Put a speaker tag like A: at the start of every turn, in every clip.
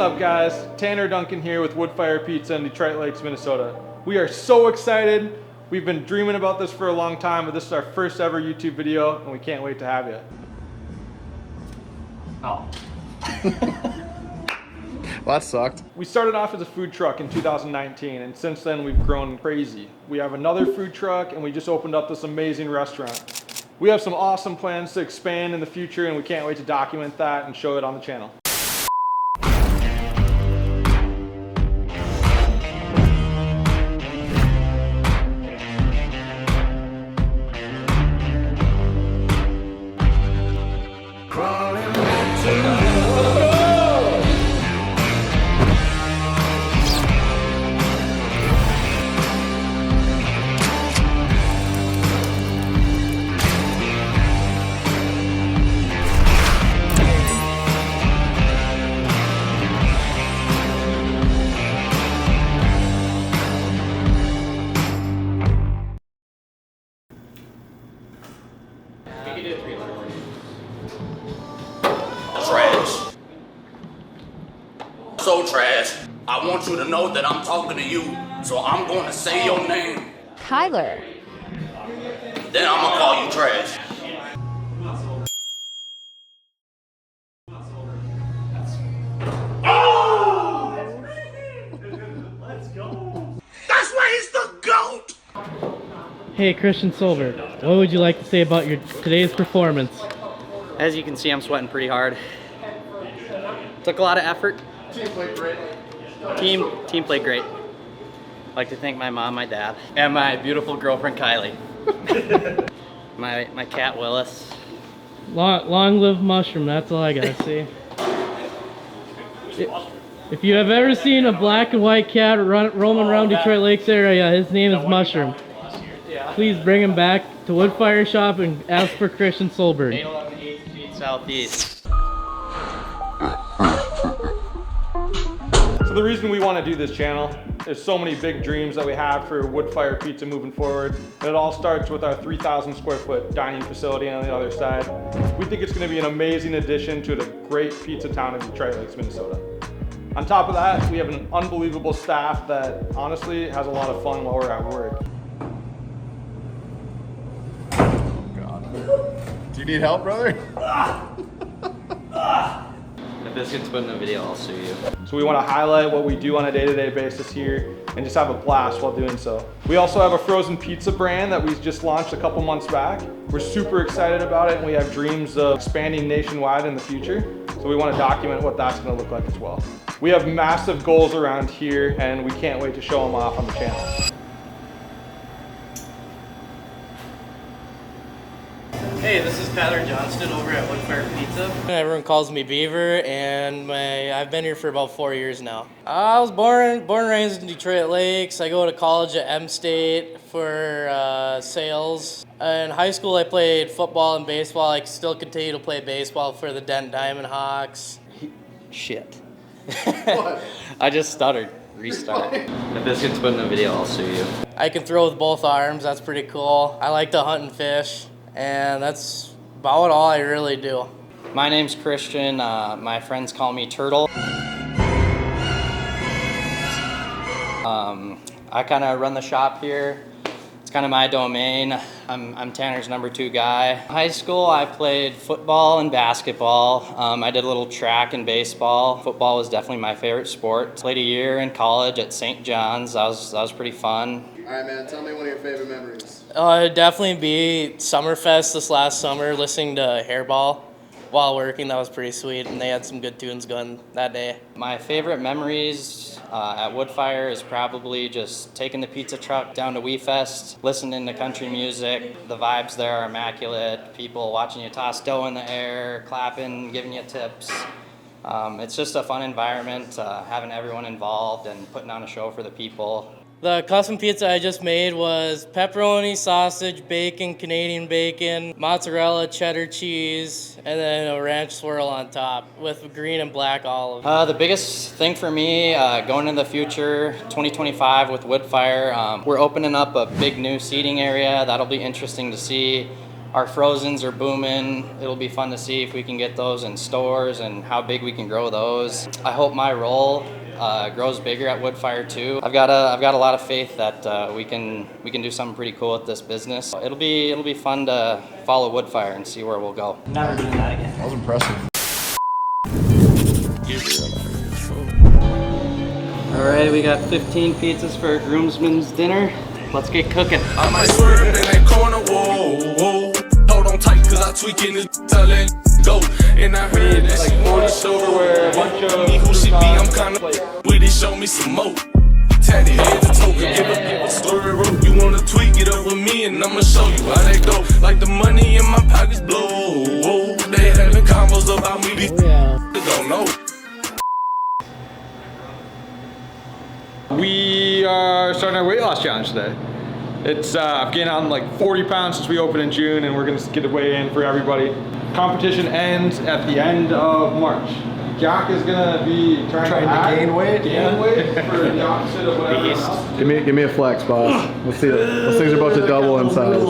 A: up, guys? Tanner Duncan here with Woodfire Pizza in Detroit Lakes, Minnesota. We are so excited. We've been dreaming about this for a long time, but this is our first ever YouTube video, and we can't wait to have you.
B: Oh. Well, that sucked.
A: We started off as a food truck in 2019, and since then we've grown crazy. We have another food truck, and we just opened up this amazing restaurant. We have some awesome plans to expand in the future, and we can't wait to document that and show it on the channel.
C: Trash. So trash. I want you to know that I'm talking to you, so I'm going to say your name.
D: Tyler.
C: Then I'm going to call you trash. Oh! Let's go. That's why he's the GOAT.
E: Hey, Christian Solberg, what would you like to say about your today's performance?
F: As you can see, I'm sweating pretty hard. Took a lot of effort.
B: Team played great.
F: Team played great. I'd like to thank my mom, my dad, and my beautiful girlfriend Kylie. my cat Willis.
E: Long live Mushroom, that's all I gotta say. If you have ever seen a black and white cat roaming around Detroit Lakes area, his name is Mushroom. Please bring him back to Woodfire Shop and ask for Christian Solberg.
F: 811 8th Street Southeast.
A: So the reason we want to do this channel, there's so many big dreams that we have for Woodfire Pizza moving forward. And it all starts with our 3,000 square foot dining facility on the other side. We think it's going to be an amazing addition to the great pizza town of Detroit Lakes, Minnesota. On top of that, we have an unbelievable staff that honestly has a lot of fun while we're at work.
B: Do you need help, brother?
F: If this gets put in a video, I'll sue you.
A: So we want to highlight what we do on a day-to-day basis here and just have a blast while doing so. We also have a frozen pizza brand that we just launched a couple months back. We're super excited about it, and we have dreams of expanding nationwide in the future. So we want to document what that's going to look like as well. We have massive goals around here, and we can't wait to show them off on the channel.
E: Hey, this is Tyler Johnston over at Woodfire Pizza. Everyone calls me Beaver, and I've been here for about 4 years now. I was born and raised in Detroit Lakes. I go to college at M State for sales. In high school, I played football and baseball. I still continue to play baseball for the Denton Diamond Hawks.
F: Shit.
B: What?
F: I just stuttered. Restart. If this gets put in a video, I'll sue you.
E: I can throw with both arms. That's pretty cool. I like to hunt and fish, and that's about all I really do.
F: My name's Christian. My friends call me Turtle. I kind of run the shop here. It's kind of my domain. I'm Tanner's #2 guy. High school, I played football and basketball. I did a little track and baseball. Football was definitely my favorite sport. Played a year in college at St. John's. That was pretty fun.
B: All right, man. Tell me one of your favorite memories.
E: It'd definitely be Summerfest this last summer, listening to Hairball while working. That was pretty sweet, and they had some good tunes going that day.
F: My favorite memories at Woodfire is probably just taking the pizza truck down to WeFest, listening to country music. The vibes there are immaculate. People watching you toss dough in the air, clapping, giving you tips. It's just a fun environment, having everyone involved and putting on a show for the people.
E: The custom pizza I just made was pepperoni, sausage, bacon, Canadian bacon, mozzarella, cheddar cheese, and then a ranch swirl on top with green and black olive.
F: The biggest thing for me going into the future, 2025 with Woodfire, we're opening up a big new seating area. That'll be interesting to see. Our frozens are booming. It'll be fun to see if we can get those in stores and how big we can grow those. I hope my role grows bigger at Woodfire too. I've got a lot of faith that we can do something pretty cool with this business. It'll be fun to follow Woodfire and see where we'll go.
E: Never doing that again.
B: That was impressive.
F: All right, we got 15 pizzas for a groomsman's dinner. Let's get cooking.
C: I might swerve in that corner, whoa, whoa. Hold on tight, cause I tweaking this telling go. And I heard that she wanna
A: silverware, a bunch of
C: me who she be, I'm kinda with it, show me some more. Tatty head to toe, give a story rope. You wanna tweak it up with me, and I'ma show you how that go. Like the money in my pockets blow. Whoa, they having combos about me, these don't know.
A: We are starting our weight loss challenge today. It's I've gained on like 40 pounds since we opened in June, and we're gonna get a weigh in for everybody. Competition ends at the end of March. Jack is gonna be trying to
B: gain weight?
A: Gain weight for the opposite of whatever else.
B: Give me a flex, boss. Let's see it. Those things are about to double in size.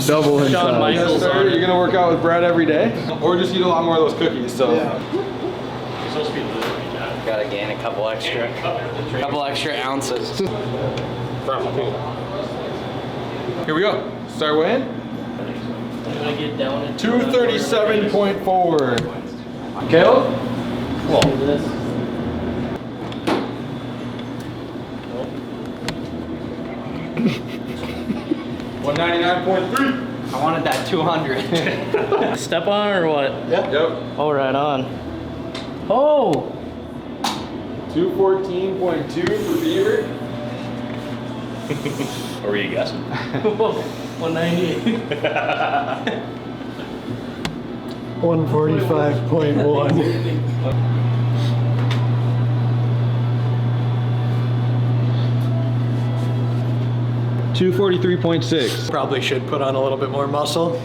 B: Double in
E: Shawn
B: size.
E: Michaels.
A: Yes, sir. You're gonna work out with bread every day, or just eat a lot more of those cookies. So.
F: Gotta gain a couple extra ounces.
A: Here we go. Start weighing.
E: I'm gonna get down into
A: 237.4. Caleb?
E: Well, this.
A: 199.3.
F: I wanted that 200.
E: Step on or what?
A: Yep.
E: Oh, right on. Oh!
A: 214.2 for Beaver.
D: What were you guessing?
E: 198.
G: 145.1.
A: 243.6.
G: Probably should put on a little bit more muscle.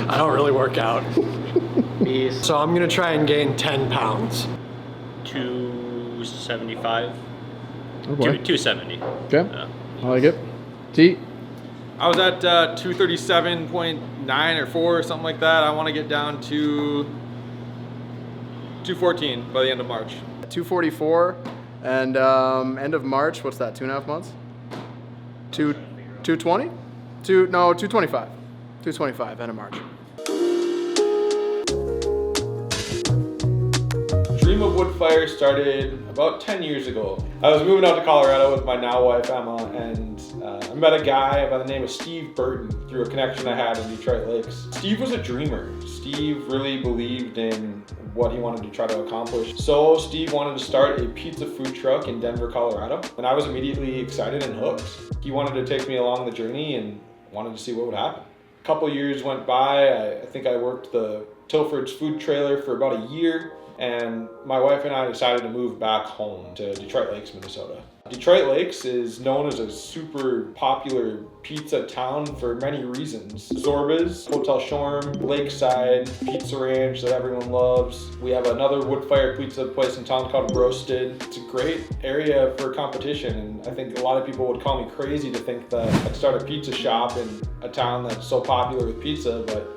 G: I don't really work out. So I'm gonna try and gain 10 pounds.
D: 275.
B: Oh boy.
D: 270.
B: Okay. I like it. T.
A: I was at 237.9 or 4 or something like that. I want to get down to 214 by the end of March.
B: 244 and end of March. What's that? 2.5 months? 220? 225. 225 end of March.
A: Dream of Woodfire started about 10 years ago. I was moving out to Colorado with my now wife Emma, and I met a guy by the name of Steve Burton through a connection I had in Detroit Lakes. Steve was a dreamer. Steve really believed in what he wanted to try to accomplish. So Steve wanted to start a pizza food truck in Denver, Colorado, and I was immediately excited and hooked. He wanted to take me along the journey and wanted to see what would happen. A couple years went by. I think I worked the Tilford's food trailer for about a year, and my wife and I decided to move back home to Detroit Lakes, Minnesota. Detroit Lakes is known as a super popular pizza town for many reasons. Zorba's, Hotel Shorm, Lakeside, Pizza Ranch that everyone loves. We have another wood-fired pizza place in town called Roasted. It's a great area for competition, and I think a lot of people would call me crazy to think that I'd start a pizza shop in a town that's so popular with pizza, but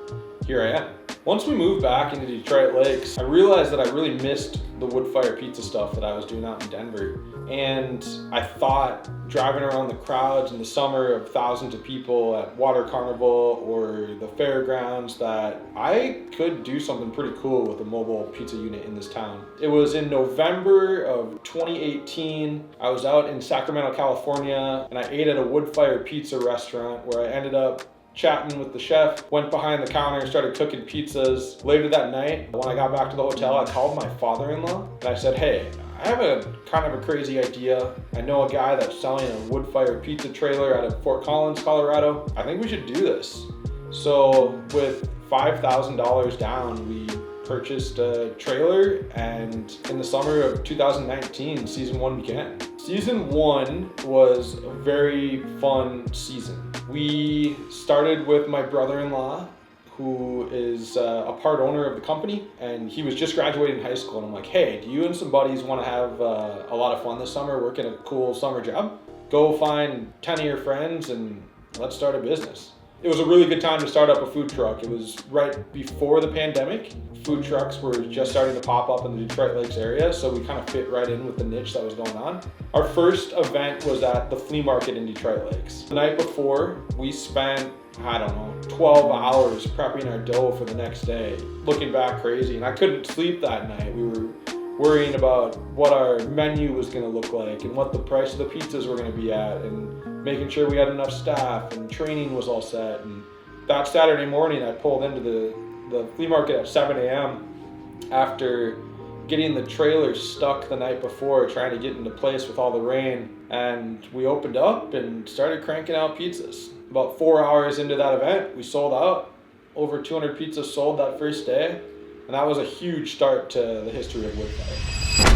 A: here I am. Once we moved back into Detroit Lakes, I realized that I really missed the wood-fire pizza stuff that I was doing out in Denver. And I thought driving around the crowds in the summer of thousands of people at Water Carnival or the fairgrounds that I could do something pretty cool with a mobile pizza unit in this town. It was in November of 2018. I was out in Sacramento, California, and I ate at a wood-fire pizza restaurant where I ended up chatting with the chef, went behind the counter and started cooking pizzas. Later that night, when I got back to the hotel, I called my father-in-law and I said, hey, I have a kind of a crazy idea. I know a guy that's selling a wood-fired pizza trailer out of Fort Collins, Colorado. I think we should do this. So with $5,000 down, we purchased a trailer, and in the summer of 2019, season 1 began. Season 1 was a very fun season. We started with my brother-in-law, who is a part owner of the company, and he was just graduating high school, and I'm like, hey, do you and some buddies want to have a lot of fun this summer, working a cool summer job? Go find 10 of your friends and let's start a business. It was a really good time to start up a food truck. It was right before the pandemic. Food trucks were just starting to pop up in the Detroit Lakes area, so we kind of fit right in with the niche that was going on. Our first event was at the flea market in Detroit Lakes. The night before, we spent, I don't know, 12 hours prepping our dough for the next day. Looking back, crazy, and I couldn't sleep that night. We were worrying about what our menu was gonna look like and what the price of the pizzas were gonna be at, and making sure we had enough staff and training was all set. And that Saturday morning, I pulled into the flea market at 7 a.m. after getting the trailer stuck the night before, trying to get into place with all the rain. And we opened up and started cranking out pizzas. About 4 hours into that event, we sold out. Over 200 pizzas sold that first day. And that was a huge start to the history of Woodfire.